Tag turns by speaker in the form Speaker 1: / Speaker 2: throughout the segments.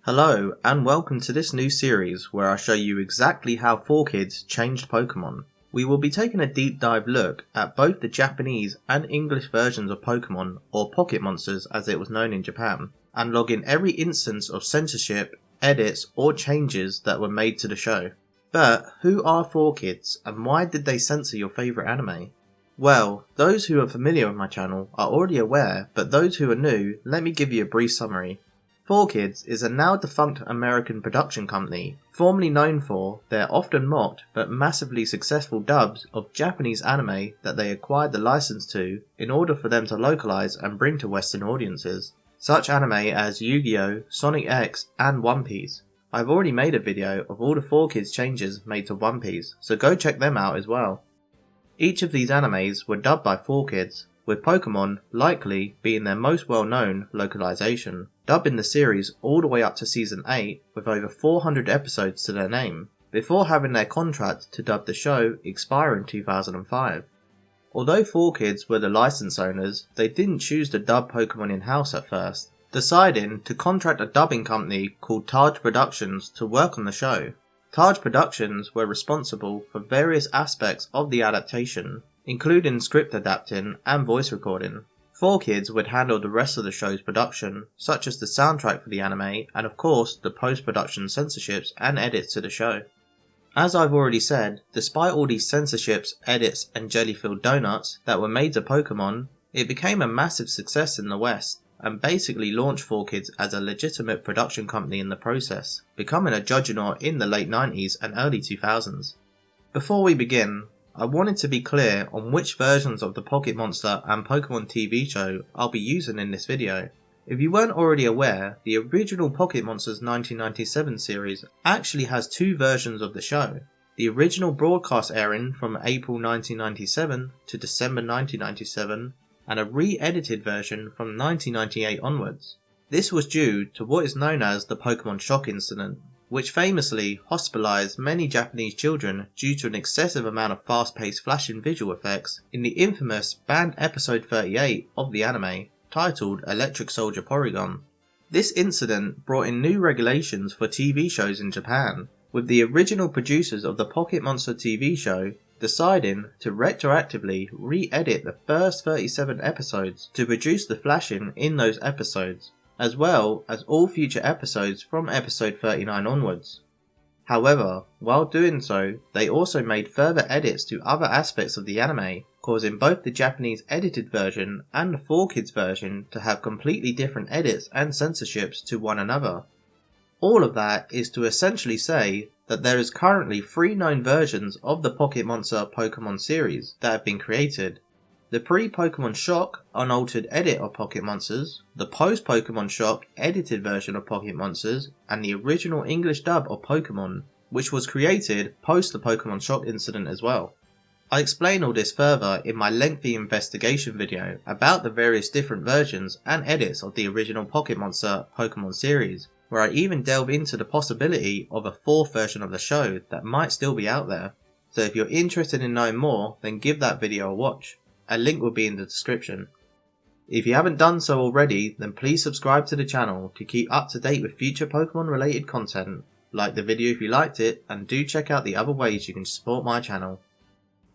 Speaker 1: Hello and welcome to this new series where I show you exactly how 4Kids changed Pokemon. We will be taking a deep dive look at both the Japanese and English versions of Pokemon, or Pocket Monsters as it was known in Japan, and log in every instance of censorship, edits or changes that were made to the show. But who are 4Kids and why did they censor your favourite anime? Well, those who are familiar with my channel are already aware, but those who are new, let me give you a brief summary. 4Kids is a now defunct American production company, formerly known for their often mocked but massively successful dubs of Japanese anime that they acquired the license to in order for them to localize and bring to Western audiences, such anime as Yu-Gi-Oh!, Sonic X and One Piece. I've already made a video of all the 4Kids changes made to One Piece, so go check them out as well. Each of these animes were dubbed by 4Kids, with Pokemon likely being their most well-known localization, dubbing the series all the way up to Season 8 with over 400 episodes to their name, before having their contract to dub the show expire in 2005. Although 4Kids were the license owners, they didn't choose to dub Pokemon in-house at first, deciding to contract a dubbing company called Taj Productions to work on the show. Taj Productions were responsible for various aspects of the adaptation, including script adapting and voice recording. 4Kids would handle the rest of the show's production, such as the soundtrack for the anime and of course the post-production censorships and edits to the show. As I've already said, despite all these censorships, edits and jelly-filled donuts that were made to Pokemon, it became a massive success in the West and basically launched 4Kids as a legitimate production company in the process, becoming a juggernaut in the late 90s and early 2000s. Before we begin, I wanted to be clear on which versions of the Pocket Monster and Pokemon TV show I'll be using in this video. If you weren't already aware, the original Pocket Monsters 1997 series actually has two versions of the show. The original broadcast airing from April 1997 to December 1997, and a re-edited version from 1998 onwards. This was due to what is known as the Pokemon shock incident, which famously hospitalized many Japanese children due to an excessive amount of fast-paced flashing visual effects in the infamous banned episode 38 of the anime, titled Electric Soldier Porygon. This incident brought in new regulations for TV shows in Japan, with the original producers of the Pocket Monster TV show deciding to retroactively re-edit the first 37 episodes to reduce the flashing in those episodes, as well as all future episodes from episode 39 onwards. However, while doing so, they also made further edits to other aspects of the anime, causing both the Japanese edited version and the 4Kids version to have completely different edits and censorships to one another. All of that is to essentially say that there is currently 3 known versions of the Pocket Monster Pokemon series that have been created. The pre-Pokemon Shock unaltered edit of Pocket Monsters, the post-Pokemon Shock edited version of Pocket Monsters, and the original English dub of Pokemon, which was created post the Pokemon Shock incident as well. I explain all this further in my lengthy investigation video about the various different versions and edits of the original Pocket Monster Pokemon series, where I even delve into the possibility of a 4th version of the show that might still be out there. So if you're interested in knowing more, then give that video a watch. A link will be in the description. If you haven't done so already, then please subscribe to the channel to keep up to date with future Pokemon related content. Like the video if you liked it, and do check out the other ways you can support my channel.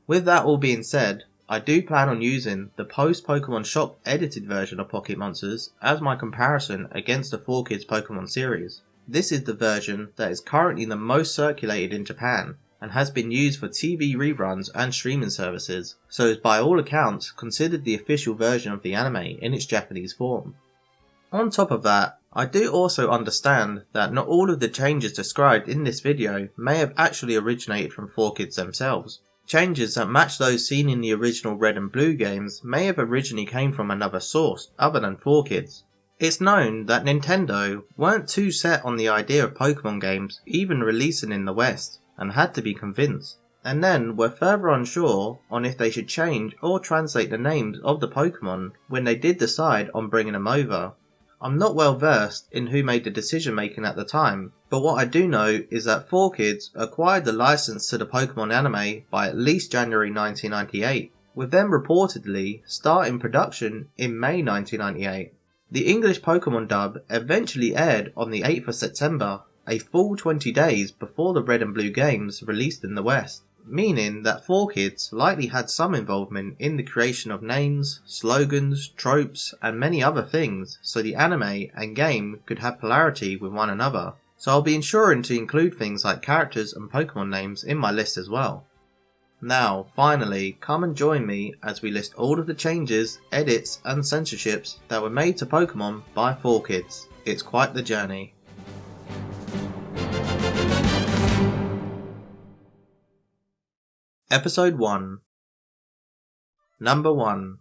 Speaker 1: With that all being said, I do plan on using the post-Pokemon Shock edited version of Pocket Monsters as my comparison against the 4Kids Pokemon series. This is the version that is currently the most circulated in Japan, and has been used for TV reruns and streaming services, so is by all accounts considered the official version of the anime in its Japanese form. On top of that, I do also understand that not all of the changes described in this video may have actually originated from 4Kids themselves. Changes that match those seen in the original Red and Blue games may have originally came from another source other than 4Kids. It's known that Nintendo weren't too set on the idea of Pokemon games even releasing in the West, and had to be convinced, and then were further unsure on if they should change or translate the names of the Pokemon when they did decide on bringing them over. I'm not well versed in who made the decision making at the time, but what I do know is that 4Kids acquired the license to the Pokemon anime by at least January 1998, with them reportedly starting production in May 1998. The English Pokemon dub eventually aired on the 8th of September, a full 20 days before the Red and Blue games released in the West, meaning that 4Kids likely had some involvement in the creation of names, slogans, tropes, and many other things, so the anime and game could have polarity with one another. So I'll be ensuring to include things like characters and Pokemon names in my list as well. Now, finally, come and join me as we list all of the changes, edits, and censorships that were made to Pokemon by 4Kids. It's quite the journey. Episode 1. Number 1.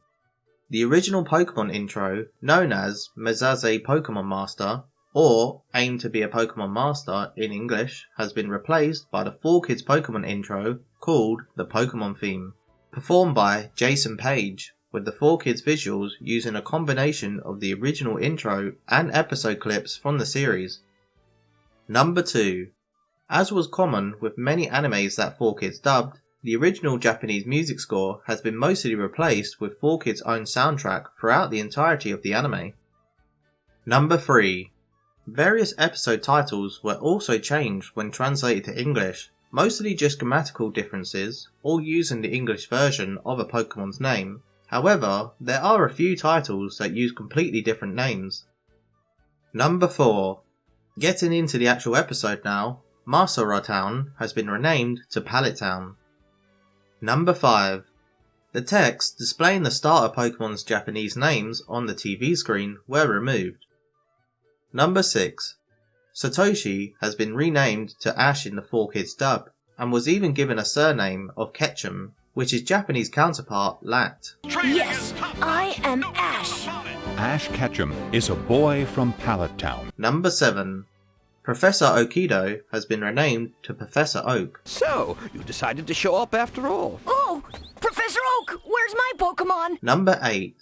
Speaker 1: The original Pokemon intro, known as Mezaze Pokemon Master, or Aim to be a Pokemon Master in English, has been replaced by the 4Kids Pokemon intro called the Pokemon Theme, performed by Jason Page, with the 4Kids visuals using a combination of the original intro and episode clips from the series. Number 2. As was common with many animes that 4Kids dubbed, the original Japanese music score has been mostly replaced with 4Kids' own soundtrack throughout the entirety of the anime. Number 3. Various episode titles were also changed when translated to English, mostly just grammatical differences, all using the English version of a Pokemon's name. However, there are a few titles that use completely different names. Number 4. Getting into the actual episode now, Masura Town has been renamed to Pallet Town. Number 5. The text displaying the starter Pokemon's Japanese names on the TV screen were removed. Number 6. Satoshi has been renamed to Ash in the 4Kids dub, and was even given a surname of Ketchum, which his Japanese counterpart lacked.
Speaker 2: Yes, I am Ash.
Speaker 3: Ash Ketchum is a boy from Pallet Town.
Speaker 1: Number 7. Professor Okido has been renamed to Professor Oak.
Speaker 4: So, you decided to show up after all.
Speaker 2: Oh, Professor Oak, where's my Pokemon?
Speaker 1: Number 8.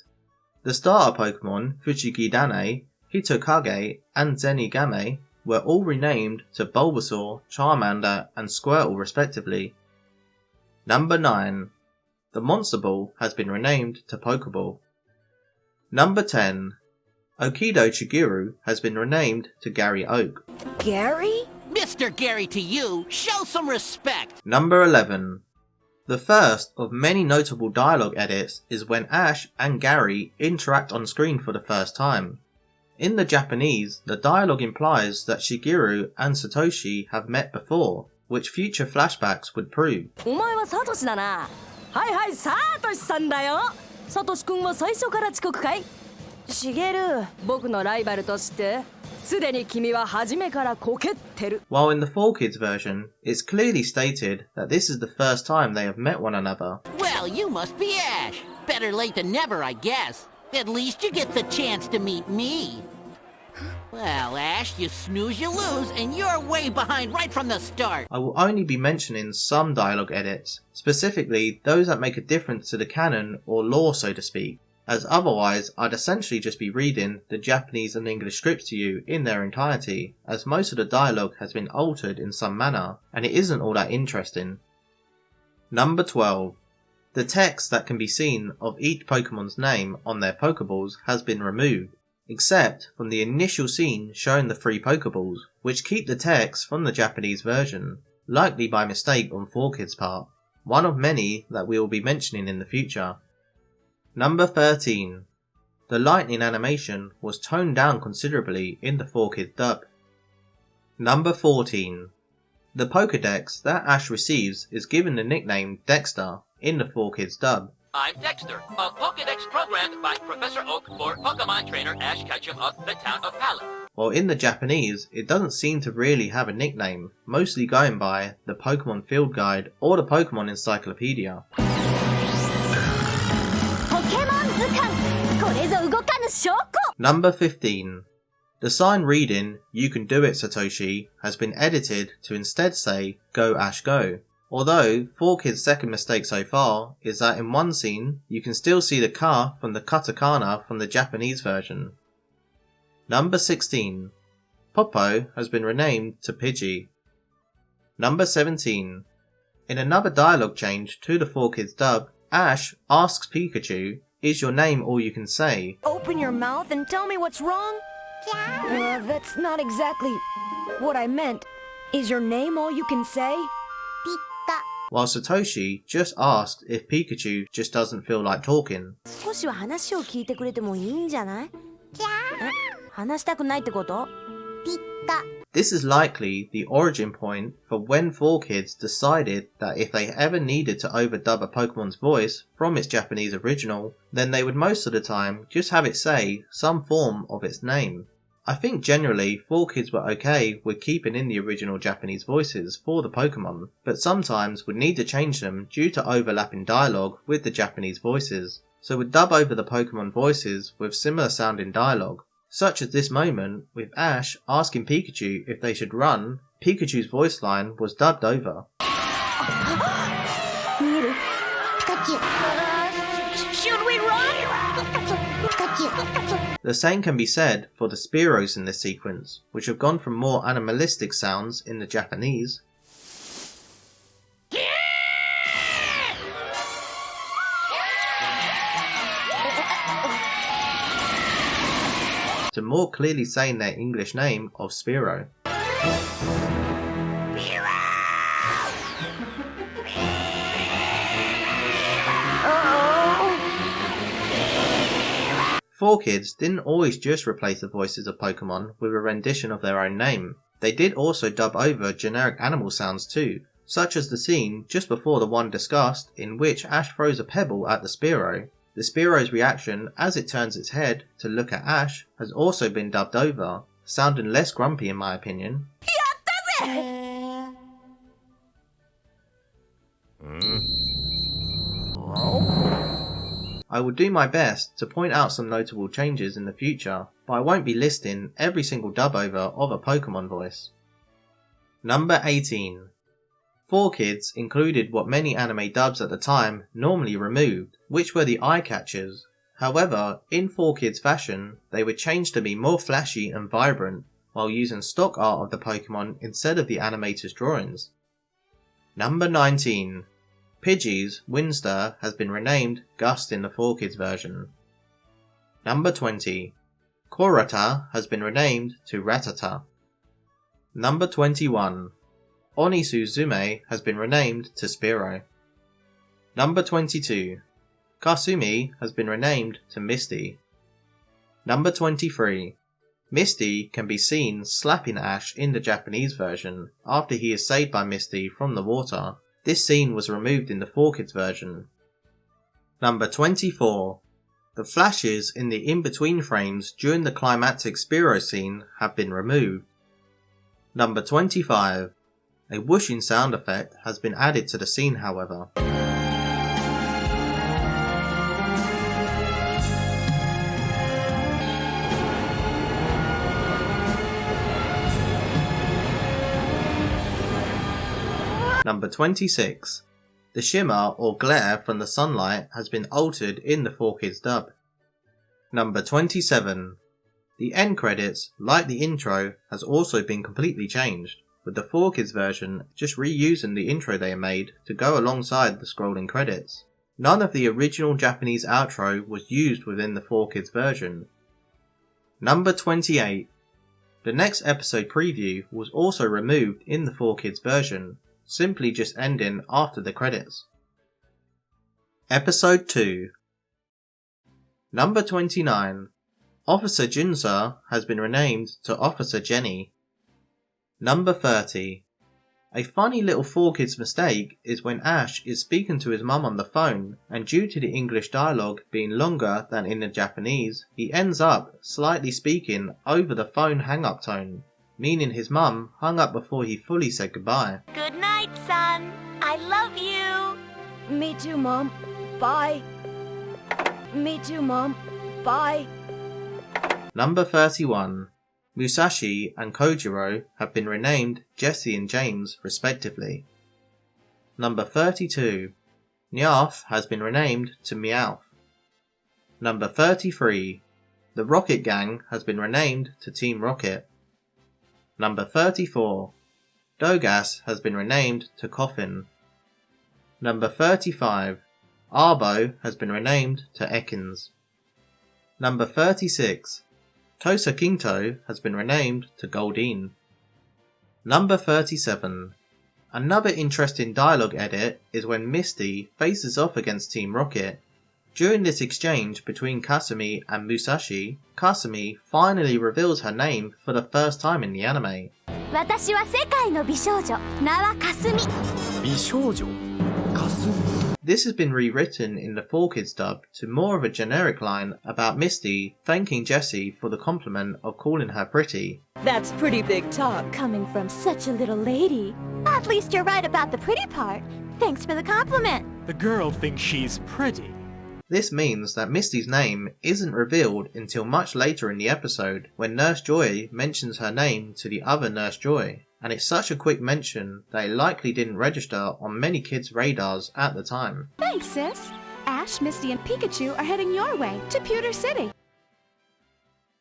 Speaker 1: The starter Pokemon Fushigidane, Hitokage, and Zenigame were all renamed to Bulbasaur, Charmander, and Squirtle respectively. Number 9. The Monster Ball has been renamed to Pokeball. Number 10. Okido Chiguru has been renamed to Gary Oak.
Speaker 2: Gary?
Speaker 5: Mr. Gary to you, show some respect!
Speaker 1: Number 11. The first of many notable dialogue edits is when Ash and Gary interact on screen for the first time. In the Japanese, the dialogue implies that Shigeru and Satoshi have met before, which future flashbacks would prove.
Speaker 2: お前はサトシだな。はいはい、サトシさんだよ。サトシ君は最初から遅刻かい？シゲル、僕のライバルとして、すでに君は初めからこけってる。
Speaker 1: While in the 4Kids version, it's clearly stated that this is the first time they have met one another.
Speaker 5: Well, you must be Ash. Better late than never, I guess. At least you get the chance to meet me. Well, Ash, you snooze, you lose, and you're way behind right from the start.
Speaker 1: I will only be mentioning some dialogue edits, specifically those that make a difference to the canon or lore, so to speak, as otherwise I'd essentially just be reading the Japanese and English scripts to you in their entirety, as most of the dialogue has been altered in some manner, and it isn't all that interesting. Number 12. The text that can be seen of each Pokemon's name on their Pokeballs has been removed, except from the initial scene showing the 3 Pokeballs, which keep the text from the Japanese version, likely by mistake on 4Kids' part, one of many that we will be mentioning in the future. Number 13. The lightning animation was toned down considerably in the 4Kids dub. Number 14. The Pokédex that Ash receives is given the nickname Dexter in the 4Kids dub.
Speaker 6: I'm Dexter, a Pokédex programmed by Professor Oak for Pokemon trainer Ash Ketchum of the town of Pallet.
Speaker 1: While in the Japanese, it doesn't seem to really have a nickname, mostly going by the Pokemon Field Guide or the Pokemon Encyclopedia. Number 15. The sign reading, "You can do it, Satoshi," has been edited to instead say, "Go Ash Go." Although, 4Kids' second mistake so far is that in one scene, you can still see the ka from the katakana from the Japanese version. Number 16. Popo has been renamed to Pidgey. Number 17. In another dialogue change to the 4Kids dub, Ash asks Pikachu, Is your name all you can say?
Speaker 2: Open your mouth and tell me what's wrong? That's not exactly what I meant. Is your name all you can say?
Speaker 1: While Satoshi just asked if Pikachu just doesn't feel like talking.
Speaker 2: 少しは話を聞いてくれてもいいんじゃない？話したくないってこと？
Speaker 1: This is likely the origin point for when 4Kids decided that if they ever needed to overdub a Pokemon's voice from its Japanese original, then they would most of the time just have it say some form of its name. I think generally 4Kids were okay with keeping in the original Japanese voices for the Pokemon, but sometimes would need to change them due to overlapping dialogue with the Japanese voices, so would dub over the Pokemon voices with similar sounding dialogue. Such as this moment with Ash asking Pikachu if they should run. Pikachu's voice line was dubbed over.
Speaker 2: Should we run?
Speaker 1: The same can be said for the Spearows in this sequence, which have gone from more animalistic sounds in the Japanese to more clearly saying their English name of Spearow.
Speaker 2: Uh-oh.
Speaker 1: 4Kids didn't always just replace the voices of Pokemon with a rendition of their own name. They did also dub over generic animal sounds too, such as the scene just before the one discussed in which Ash throws a pebble at the Spearow. The Spearow's reaction as it turns its head to look at Ash has also been dubbed over, sounding less grumpy in my opinion. I will do my best to point out some notable changes in the future, but I won't be listing every single dub over of a Pokemon voice. Number 18. 4Kids included what many anime dubs at the time normally removed, which were the eye catchers. However, in 4Kids fashion, they were changed to be more flashy and vibrant, while using stock art of the Pokemon instead of the animator's drawings. Number 19. Pidgey's Windstar has been renamed Gust in the 4Kids version. Number 20. Korata has been renamed to Rattata. Number 21. Onisuzume has been renamed to Spearow. Number 22. Kasumi has been renamed to Misty. Number 23. Misty can be seen slapping Ash in the Japanese version after he is saved by Misty from the water. This scene was removed in the 4Kids version. Number 24. The flashes in the in-between frames during the climactic Spearow scene have been removed. Number 25. A whooshing sound effect has been added to the scene however. Number 26. The shimmer or glare from the sunlight has been altered in the 4Kids dub. Number 27. The end credits, like the intro, has also been completely changed, with the 4Kids version just reusing the intro they made to go alongside the scrolling credits. None of the original Japanese outro was used within the 4Kids version. Number 28. The next episode preview was also removed in the 4Kids version, simply just ending after the credits. Episode 2. Number 29. Officer Junsa has been renamed to Officer Jenny. Number 30. A funny little 4Kids mistake is when Ash is speaking to his mum on the phone, and due to the English dialogue being longer than in the Japanese, he ends up slightly speaking over the phone hang-up tone, meaning his mum hung up before he fully said goodbye.
Speaker 2: Good night, son. I love you. Me too, Mom. Bye. Me too, Mom. Bye.
Speaker 1: Number 31. Musashi and Kojiro have been renamed Jesse and James respectively. Number 32. Meowth has been renamed to Meowth. Number 33. The Rocket Gang has been renamed to Team Rocket. Number 34. Dogas has been renamed to Coffin. Number 35. Arbo has been renamed to Ekans. Number 36. Tosa Quinto has been renamed to Goldeen. Number 37. Another interesting dialogue edit is when Misty faces off against Team Rocket. During this exchange between Kasumi and Musashi, Kasumi finally reveals her name for the first time in the anime.
Speaker 7: 私は世界の美少女、名はかすみ。美少女？かすみ。
Speaker 1: This has been rewritten in the 4Kids dub to more of a generic line about Misty thanking Jessie for the compliment of calling her pretty.
Speaker 2: That's pretty big talk.
Speaker 7: Coming from such a little lady. At least you're right about the pretty part. Thanks for the compliment.
Speaker 8: The girl thinks she's pretty.
Speaker 1: This means that Misty's name isn't revealed until much later in the episode when Nurse Joy mentions her name to the other Nurse Joy, and it's such a quick mention that it likely didn't register on many kids' radars at the time.
Speaker 9: Thanks, sis. Ash, Misty, and Pikachu are heading your way to Pewter City.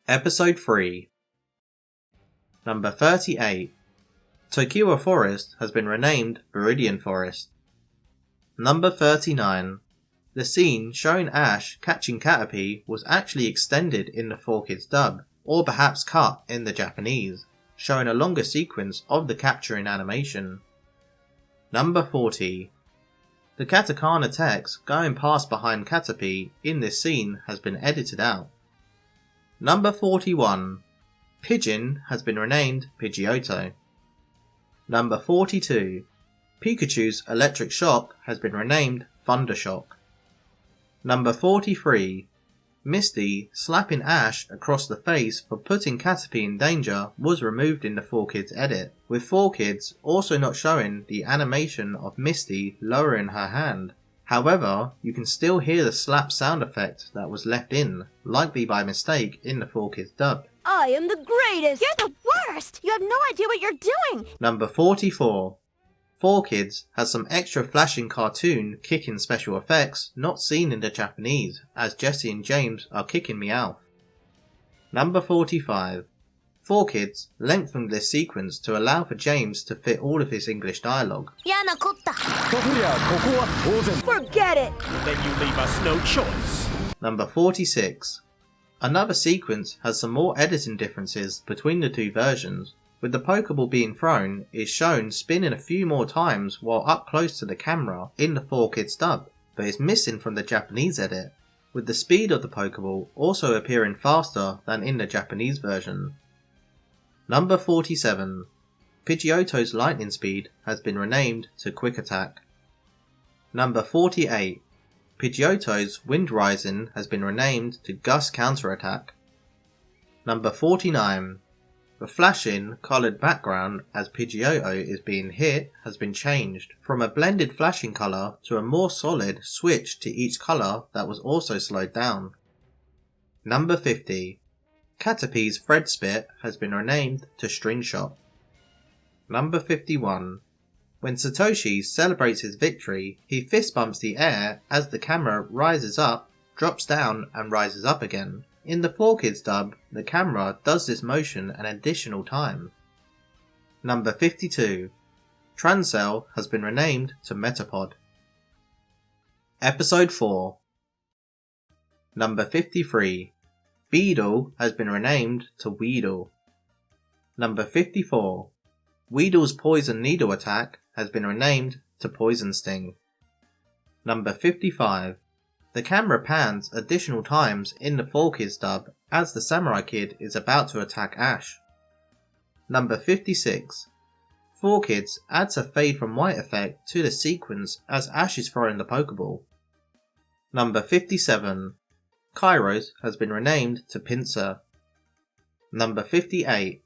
Speaker 1: Episode 3. Number 38. Tokiwa Forest has been renamed Viridian Forest. Number 39. The scene showing Ash catching Caterpie was actually extended in the 4Kids dub, or perhaps cut in the Japanese, showing a longer sequence of the capturing animation. Number 40. The katakana text going past behind Caterpie in this scene has been edited out. Number 41. Pigeon has been renamed Pidgeotto. Number 42. Pikachu's electric shock has been renamed Thundershock. Number 43. Misty slapping Ash across the face for putting Caterpie in danger was removed in the 4Kids edit, with 4Kids also not showing the animation of Misty lowering her hand. However, you can still hear the slap sound effect that was left in, likely by mistake in the 4Kids dub.
Speaker 7: I am the greatest. You're the worst. You have no idea what you're doing.
Speaker 1: Number 44. 4Kids has some extra flashing cartoon kicking special effects not seen in the Japanese, as Jessie and James are kicking Meowth. Number 45. 4Kids lengthened this sequence to allow for James to fit all of his English dialogue.
Speaker 7: Forget it.
Speaker 8: Then you leave us no choice.
Speaker 1: Number 46. Another sequence has some more editing differences between the two versions, with the Pokeball being thrown is shown spinning a few more times while up close to the camera in the 4Kids dub, but is missing from the Japanese edit, with the speed of the Pokeball also appearing faster than in the Japanese version. Number 47. Pidgeotto's lightning speed has been renamed to Quick Attack. Number 48. Pidgeotto's Wind Rising has been renamed to Gust Counter Attack. Number 49. The flashing, coloured background as Pidgeotto is being hit has been changed from a blended flashing colour to a more solid switch to each colour that was also slowed down. Number 50. Caterpie's Thread Spit has been renamed to String Shot. Number 51. When Satoshi celebrates his victory, he fist bumps the air as the camera rises up, drops down and rises up again. In the 4Kids dub, the camera does this motion an additional time. Number 52. Transcell has been renamed to Metapod. Episode 4. Number 53. Beedle has been renamed to Weedle. Number 54. Weedle's Poison Needle attack has been renamed to Poison Sting. Number 55. The camera pans additional times in the 4Kids dub as the Samurai Kid is about to attack Ash. Number 56. 4Kids adds a fade from white effect to the sequence as Ash is throwing the Pokeball. Number 57. Kairos has been renamed to Pinsir. Number 58.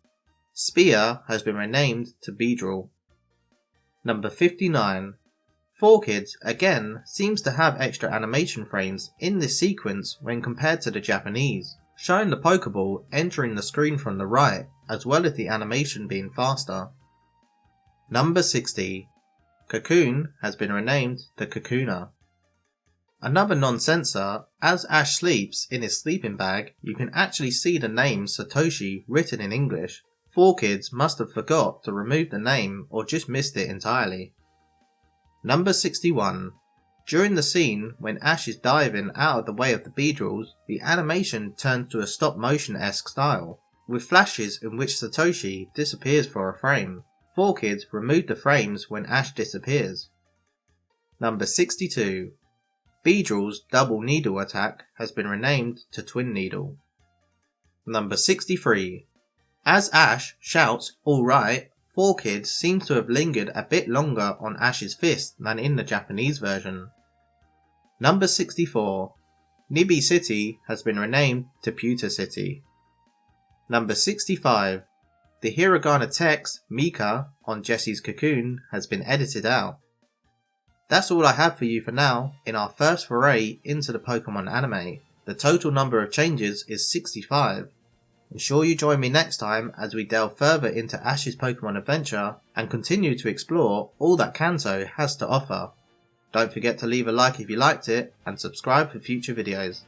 Speaker 1: Spear has been renamed to Beedrill. Number 59. 4Kids again seems to have extra animation frames in this sequence when compared to the Japanese, showing the Pokeball entering the screen from the right as well as the animation being faster. Number 60. Cocoon has been renamed to Kakuna. Another non-censor, as Ash sleeps in his sleeping bag, you can actually see the name Satoshi written in English. 4Kids must have forgot to remove the name or just missed it entirely. Number 61. During the scene when Ash is diving out of the way of the Beedrills, the animation turns to a stop-motion-esque style, with flashes in which Satoshi disappears for a frame. 4Kids removed the frames when Ash disappears. Number 62. Beedrill's double needle attack has been renamed to Twin Needle. Number 63. As Ash shouts "Alright," 4Kids seems to have lingered a bit longer on Ash's fist than in the Japanese version. Number 64. Nibi City has been renamed to Pewter City. Number 65. The hiragana text Mika on Jessie's cocoon has been edited out. That's all I have for you for now in our first foray into the Pokemon anime. The total number of changes is 65. Ensure you join me next time as we delve further into Ash's Pokemon adventure and continue to explore all that Kanto has to offer. Don't forget to leave a like if you liked it and subscribe for future videos.